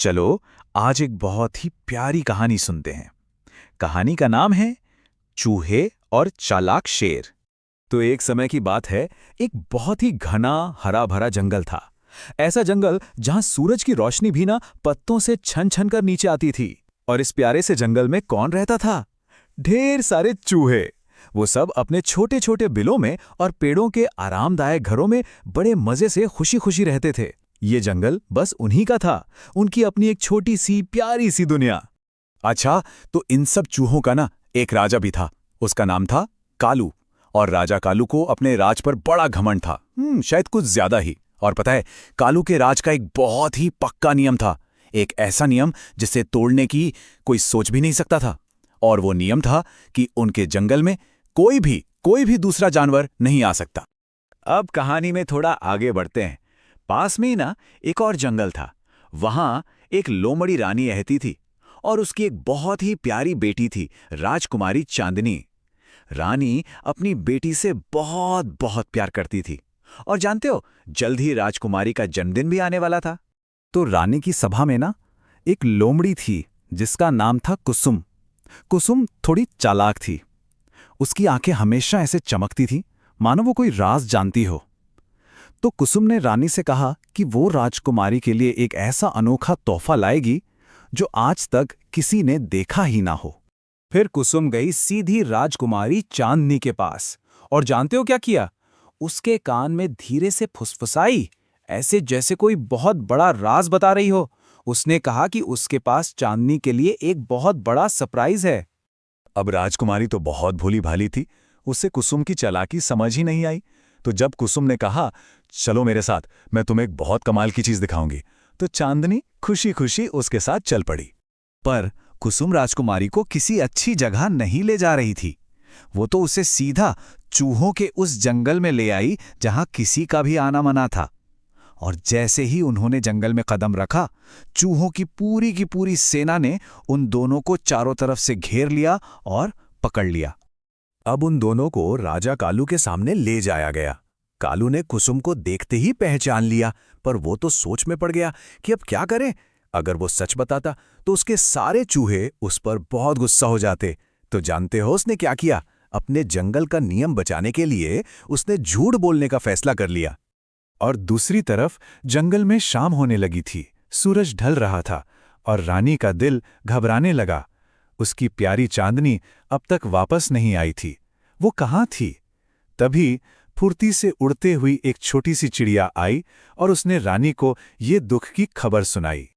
चलो आज एक बहुत ही प्यारी कहानी सुनते हैं। कहानी का नाम है चूहे और चालाक शेर। तो एक समय की बात है, एक बहुत ही घना हरा भरा जंगल था। ऐसा जंगल जहां सूरज की रोशनी भी ना पत्तों से छन छन कर नीचे आती थी। और इस प्यारे से जंगल में कौन रहता था? ढेर सारे चूहे। वो सब अपने छोटे छोटे बिलों में और पेड़ों के आरामदायक घरों में बड़े मजे से खुशी खुशी रहते थे। ये जंगल बस उन्हीं का था, उनकी अपनी एक छोटी सी प्यारी सी दुनिया। अच्छा, तो इन सब चूहों का ना एक राजा भी था। उसका नाम था कालू। और राजा कालू को अपने राज पर बड़ा घमंड था, शायद कुछ ज्यादा ही। और पता है, कालू के राज का एक बहुत ही पक्का नियम था। एक ऐसा नियम जिसे तोड़ने की कोई सोच भी नहीं सकता था। और वो नियम था कि उनके जंगल में कोई भी दूसरा जानवर नहीं आ सकता। अब कहानी में थोड़ा आगे बढ़ते हैं। पास में ही ना एक और जंगल था। वहां एक लोमड़ी रानी रहती थी और उसकी एक बहुत ही प्यारी बेटी थी, राजकुमारी चांदनी। रानी अपनी बेटी से बहुत बहुत प्यार करती थी। और जानते हो, जल्द ही राजकुमारी का जन्मदिन भी आने वाला था। तो रानी की सभा में ना एक लोमड़ी थी जिसका नाम था कुसुम। कुसुम थोड़ी चालाक थी। उसकी आंखें हमेशा ऐसे चमकती थी मानो वो कोई राज जानती हो। तो कुसुम ने रानी से कहा कि वो राजकुमारी के लिए एक ऐसा अनोखा तोहफा लाएगी जो आज तक किसी ने देखा ही ना हो। फिर कुसुम गई सीधी राजकुमारी चांदनी के पास। और जानते हो क्या किया? उसके कान में धीरे से फुसफुसाई, ऐसे जैसे कोई बहुत बड़ा राज बता रही हो। उसने कहा कि उसके पास चांदनी के लिए एक बहुत बड़ा सरप्राइज है। अब राजकुमारी तो बहुत भोली भाली थी, उसे कुसुम की चालाकी समझ ही नहीं आई। तो जब कुसुम ने कहा, चलो मेरे साथ, मैं तुम्हें एक बहुत कमाल की चीज दिखाऊंगी, तो चांदनी खुशी खुशी उसके साथ चल पड़ी। पर कुसुम राजकुमारी को किसी अच्छी जगह नहीं ले जा रही थी। वो तो उसे सीधा चूहों के उस जंगल में ले आई जहां किसी का भी आना मना था। और जैसे ही उन्होंने जंगल में कदम रखा, चूहों की पूरी सेना ने उन दोनों को चारों तरफ से घेर लिया और पकड़ लिया। अब उन दोनों को राजा कालू के सामने ले जाया गया। कालू ने कुसुम को देखते ही पहचान लिया, पर वो तो सोच में पड़ गया कि अब क्या करे। अगर वो सच बताता तो उसके सारे चूहे उस पर बहुत गुस्सा हो जाते। तो जानते हो उसने क्या किया? अपने जंगल का नियम बचाने के लिए उसने झूठ बोलने का फैसला कर लिया। और दूसरी तरफ जंगल में शाम होने लगी थी, सूरज ढल रहा था और रानी का दिल घबराने लगा। उसकी प्यारी चांदनी अब तक वापस नहीं आई थी। वो कहाँ थी? तभी फुर्ती से उड़ते हुई एक छोटी सी चिड़िया आई और उसने रानी को ये दुख की खबर सुनाई।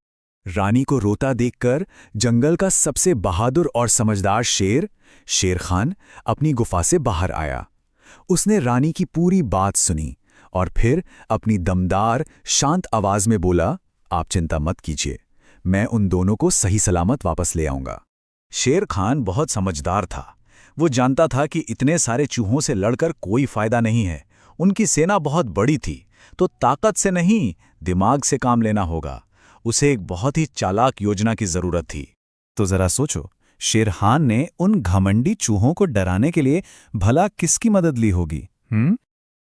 रानी को रोता देखकर जंगल का सबसे बहादुर और समझदार शेर खान अपनी गुफा से बाहर आया। उसने रानी की पूरी बात सुनी और फिर अपनी दमदार शांत आवाज में बोला, आप चिंता मत कीजिए, मैं उन दोनों को सही सलामत वापस ले आऊंगा। शेर खान बहुत समझदार था। वो जानता था कि इतने सारे चूहों से लड़कर कोई फायदा नहीं है। उनकी सेना बहुत बड़ी थी, तो ताकत से नहीं, दिमाग से काम लेना होगा। उसे एक बहुत ही चालाक योजना की जरूरत थी। तो जरा सोचो, शेर खान ने उन घमंडी चूहों को डराने के लिए भला किसकी मदद ली होगी?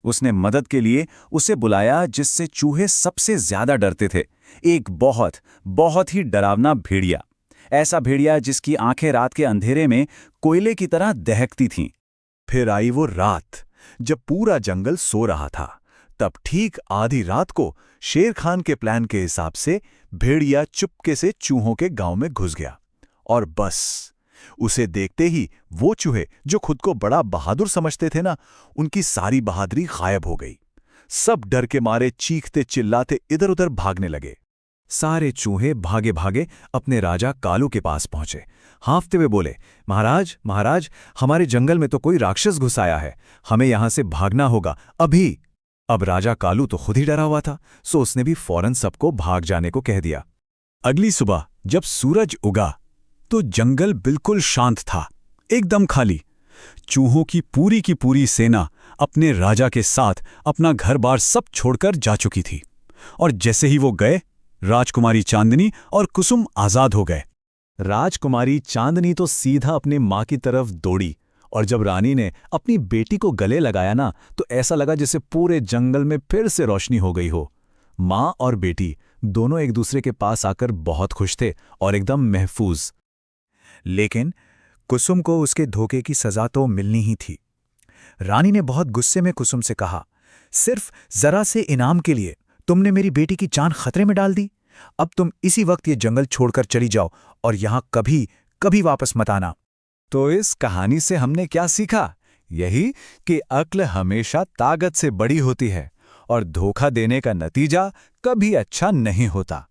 उसने मदद के लिए उसे बुलाया जिससे चूहे सबसे ज्यादा डरते थे। एक बहुत ही डरावना भेड़िया। ऐसा भेड़िया जिसकी आंखें रात के अंधेरे में कोयले की तरह दहकती थीं। फिर आई वो रात जब पूरा जंगल सो रहा था। तब ठीक आधी रात को शेर खान के प्लान के हिसाब से भेड़िया चुपके से चूहों के गांव में घुस गया। और बस उसे देखते ही वो चूहे जो खुद को बड़ा बहादुर समझते थे ना, उनकी सारी बहादुरी गायब हो गई। सब डर के मारे चीखते चिल्लाते इधर उधर भागने लगे। सारे चूहे भागे भागे अपने राजा कालू के पास पहुंचे। हांफते हुए बोले, महाराज, हमारे जंगल में तो कोई राक्षस घुस आया है, हमें यहां से भागना होगा अभी। अब राजा कालू तो खुद ही डरा हुआ था, सो उसने भी फौरन सबको भाग जाने को कह दिया। अगली सुबह जब सूरज उगा तो जंगल बिल्कुल शांत था, एकदम खाली। चूहों की पूरी सेना अपने राजा के साथ अपना घर बार सब छोड़कर जा चुकी थी। और जैसे ही वो गए, राजकुमारी चांदनी और कुसुम आजाद हो गए। राजकुमारी चांदनी तो सीधा अपनी माँ की तरफ दौड़ी। और जब रानी ने अपनी बेटी को गले लगाया ना, तो ऐसा लगा जैसे पूरे जंगल में फिर से रोशनी हो गई हो। माँ और बेटी दोनों एक दूसरे के पास आकर बहुत खुश थे और एकदम महफूज। लेकिन कुसुम को उसके धोखे की सजा तो मिलनी ही थी। रानी ने बहुत गुस्से में कुसुम से कहा, सिर्फ जरा से इनाम के लिए तुमने मेरी बेटी की जान खतरे में डाल दी। अब तुम इसी वक्त ये जंगल छोड़कर चली जाओ और यहां कभी कभी वापस मत आना। तो इस कहानी से हमने क्या सीखा? यही कि अक्ल हमेशा ताकत से बड़ी होती है और धोखा देने का नतीजा कभी अच्छा नहीं होता।